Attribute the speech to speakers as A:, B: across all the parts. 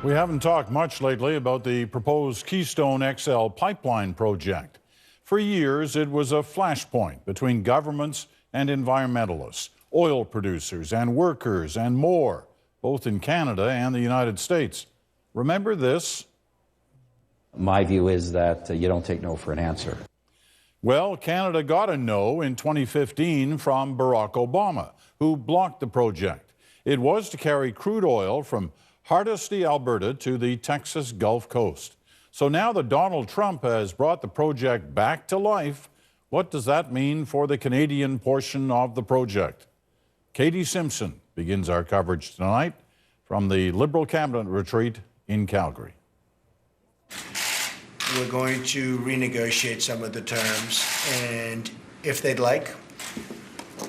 A: We haven't talked much lately about the proposed Keystone XL pipeline project. For years, it was a flashpoint between governments and environmentalists, oil producers and workers and more, both in Canada and the United States. Remember this?
B: My view is that you don't take no for an answer.
A: Well, Canada got a no in 2015 from Barack Obama, who blocked the project. It was to carry crude oil from Hardisty, Alberta to the Texas Gulf Coast. So now that Donald Trump has brought the project back to life, what does that mean for the Canadian portion of the project? Katie Simpson begins our coverage tonight from the Liberal Cabinet retreat in Calgary.
C: We're going to renegotiate some of the terms, and if they'd like,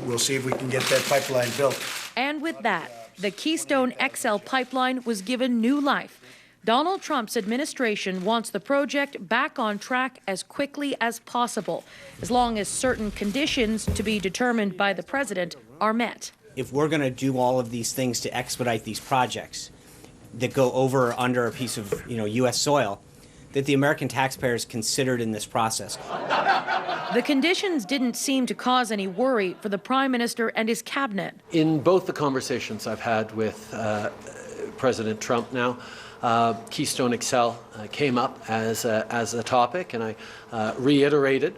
C: we'll see if we can get that pipeline built.
D: And with that, the Keystone XL pipeline was given new life. Donald Trump's administration wants the project back on track as quickly as possible, as long as certain conditions to be determined by the president are met.
E: If we're going to do all of these things to expedite these projects that go over or under a piece of, U.S. soil, that the American taxpayers considered in this process.
D: The conditions didn't seem to cause any worry for the Prime Minister and his cabinet.
F: In both the conversations I've had with President Trump now, Keystone XL came up as a topic, and I reiterated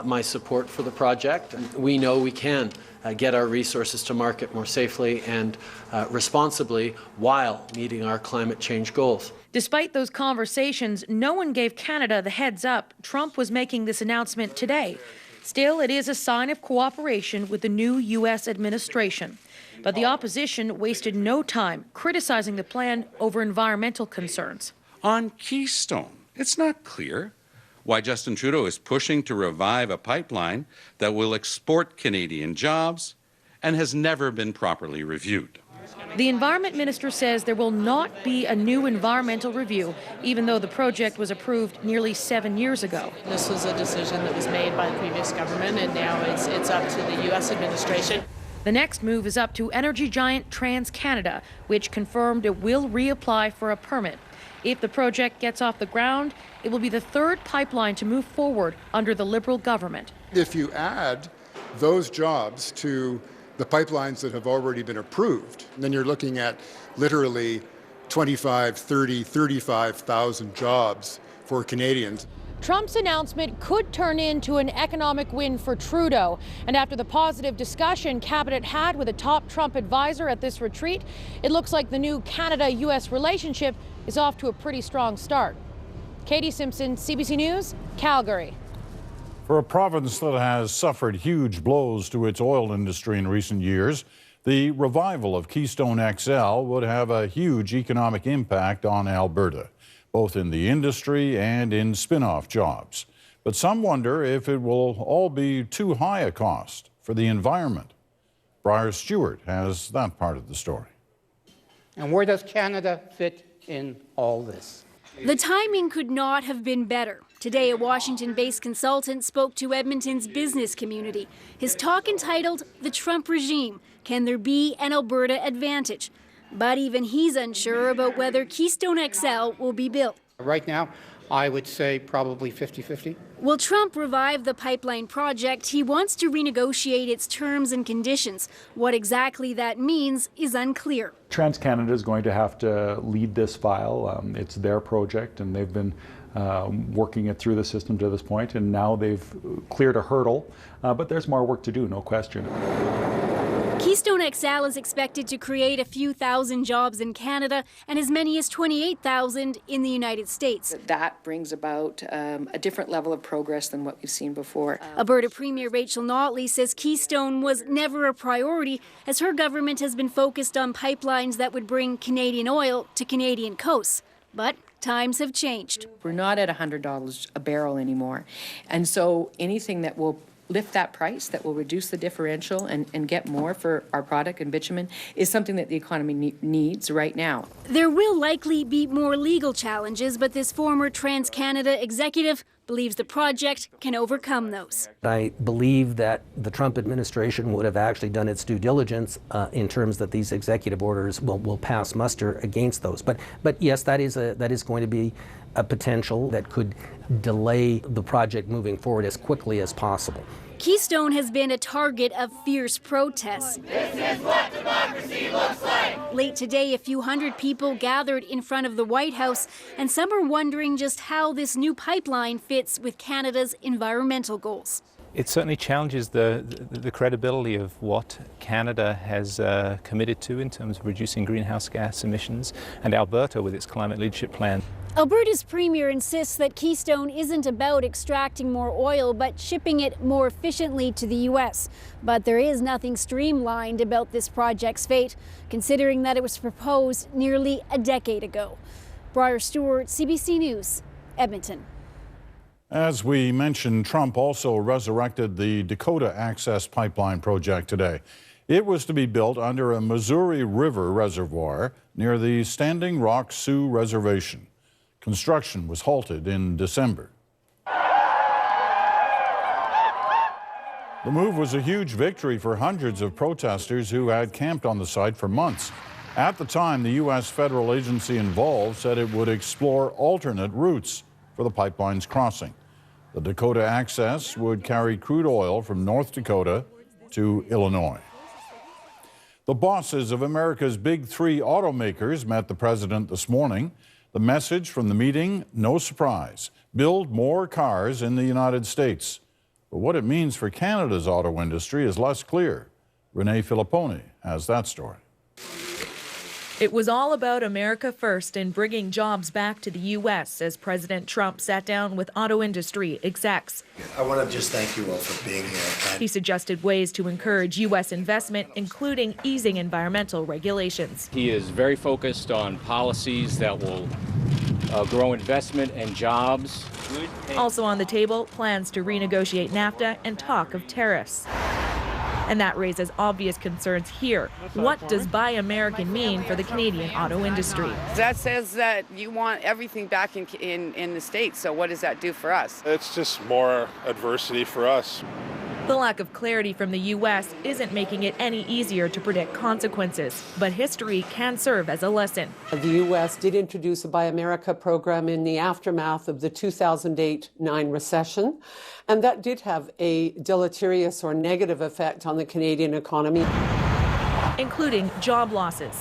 F: my support for the project. We know we can get our resources to market more safely and responsibly while meeting our climate change goals.
D: Despite those conversations, no one gave Canada the heads up Trump was making this announcement today. Still, it is a sign of cooperation with the new U.S. administration. But the opposition wasted no time criticizing the plan over environmental concerns.
G: On Keystone, it's not clear why Justin Trudeau is pushing to revive a pipeline that will export Canadian jobs and has never been properly reviewed.
D: The Environment Minister says there will not be a new environmental review, even though the project was approved nearly 7 years ago.
H: This was a decision that was made by the previous government, and now it's up to the U.S. administration.
D: The next move is up to energy giant TransCanada, which confirmed it will reapply for a permit. If the project gets off the ground, it will be the third pipeline to move forward under the Liberal government.
I: If you add those jobs to the pipelines that have already been approved, then you're looking at literally 25, 30, 35,000 jobs for Canadians.
D: Trump's announcement could turn into an economic win for Trudeau. And after the positive discussion Cabinet had with a top Trump advisor at this retreat, it looks like the new Canada-U.S. relationship is off to a pretty strong start. Katie Simpson, CBC News, Calgary.
A: For a province that has suffered huge blows to its oil industry in recent years, the revival of Keystone XL would have a huge economic impact on Alberta, both in the industry and in spin-off jobs. But some wonder if it will all be too high a cost for the environment. Briar Stewart has that part of the story.
J: And where does Canada fit in all this?
K: The timing could not have been better. Today, a Washington-based consultant spoke to Edmonton's business community. His talk entitled, "The Trump Regime, Can There Be an Alberta Advantage?" But even he's unsure about whether Keystone XL will be built.
J: Right now, I would say probably 50-50.
K: Will Trump revive the pipeline project? He wants to renegotiate its terms and conditions. What exactly that means is unclear.
L: TransCanada is going to have to lead this file. It's their project, and they've been working it through the system to this point, and now they've cleared a hurdle. But there's more work to do, no question.
K: Keystone XL is expected to create a few thousand jobs in Canada and as many as 28,000 in the United States.
M: That brings about a different level of progress than what we've seen before.
K: Alberta Premier Rachel Notley says Keystone was never a priority, as her government has been focused on pipelines that would bring Canadian oil to Canadian coasts. But times have changed.
M: We're not at $100 a barrel anymore. And so anything that will lift that price, that will reduce the differential and get more for our product and bitumen, is something that the economy needs right now.
K: There will likely be more legal challenges, but this former TransCanada executive believes the project can overcome those.
N: I believe that the Trump administration would have actually done its due diligence in terms that these executive orders will pass muster against those. But yes, that is going to be a potential that could delay the project moving forward as quickly as possible.
K: Keystone has been a target of fierce protests.
O: This is what democracy looks like.
K: Late today, a few hundred people gathered in front of the White House, and some are wondering just how this new pipeline fits with Canada's environmental goals.
P: It certainly challenges the credibility of what Canada has committed to in terms of reducing greenhouse gas emissions, and Alberta with its climate leadership plan.
K: Alberta's premier insists that Keystone isn't about extracting more oil, but shipping it more efficiently to the U.S. But there is nothing streamlined about this project's fate, considering that it was proposed nearly a decade ago. Briar Stewart, CBC News, Edmonton.
A: As we mentioned, Trump also resurrected the Dakota Access Pipeline project today. It was to be built under a Missouri River reservoir near the Standing Rock Sioux Reservation. Construction was halted in December. The move was a huge victory for hundreds of protesters who had camped on the site for months. At the time, the U.S. federal agency involved said it would explore alternate routes for the pipeline's crossing. The Dakota Access would carry crude oil from North Dakota to Illinois. The bosses of America's big three automakers met the president this morning. The message from the meeting, no surprise, build more cars in the United States. But what it means for Canada's auto industry is less clear. Renee Filipponi has that story.
Q: It was all about America first and bringing jobs back to the U.S. as President Trump sat down with auto industry execs.
C: I want to just thank you all for being here.
Q: He suggested ways to encourage U.S. investment, including easing environmental regulations.
R: He is very focused on policies that will grow investment and jobs.
Q: Also on the table, plans to renegotiate NAFTA and talk of tariffs. And that raises obvious concerns here. What does Buy American mean for the Canadian auto industry?
S: That says that you want everything back in the States, so what does that do for us?
T: It's just more adversity for us.
Q: The lack of clarity from the U.S. isn't making it any easier to predict consequences, but history can serve as a lesson.
U: The U.S. did introduce a Buy America program in the aftermath of the 2008-9 recession, and that did have a deleterious or negative effect on the Canadian economy,
Q: including job losses.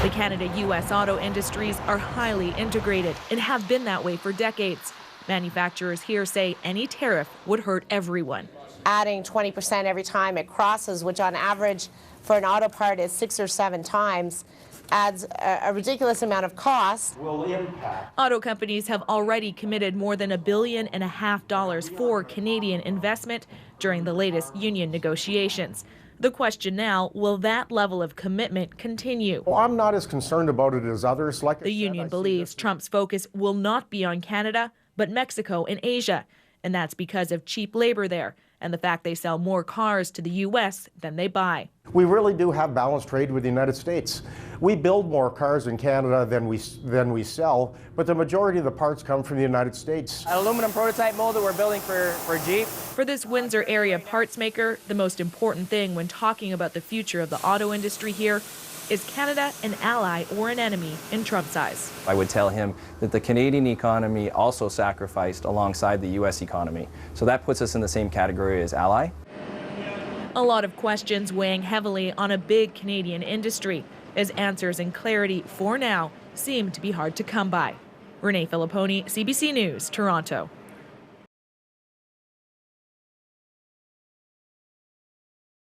Q: The Canada-U.S. auto industries are highly integrated and have been that way for decades. Manufacturers here say any tariff would hurt everyone.
V: Adding 20% every time it crosses, which on average for an auto part is 6 or 7 times, adds a ridiculous amount of cost.
Q: Auto companies have already committed more than $1.5 billion for Canadian investment during the latest union negotiations. The question now, will that level of commitment continue?
W: Well, I'm not as concerned about it as others.
Q: The union believes Trump's focus will not be on Canada, but Mexico and Asia. And that's because of cheap labor there and the fact they sell more cars to the U.S. than they buy.
W: We really do have balanced trade with the United States. We build more cars in Canada than we sell, but the majority of the parts come from the United States.
X: An aluminum prototype mold that we're building for Jeep.
Q: For this Windsor area parts maker, the most important thing when talking about the future of the auto industry here is Canada an ally or an enemy in Trump's eyes?
B: I would tell him that the Canadian economy also sacrificed alongside the U.S. economy. So that puts us in the same category as ally.
Q: A lot of questions weighing heavily on a big Canadian industry, as answers and clarity for now seem to be hard to come by. Renee Filipponi, CBC News, Toronto.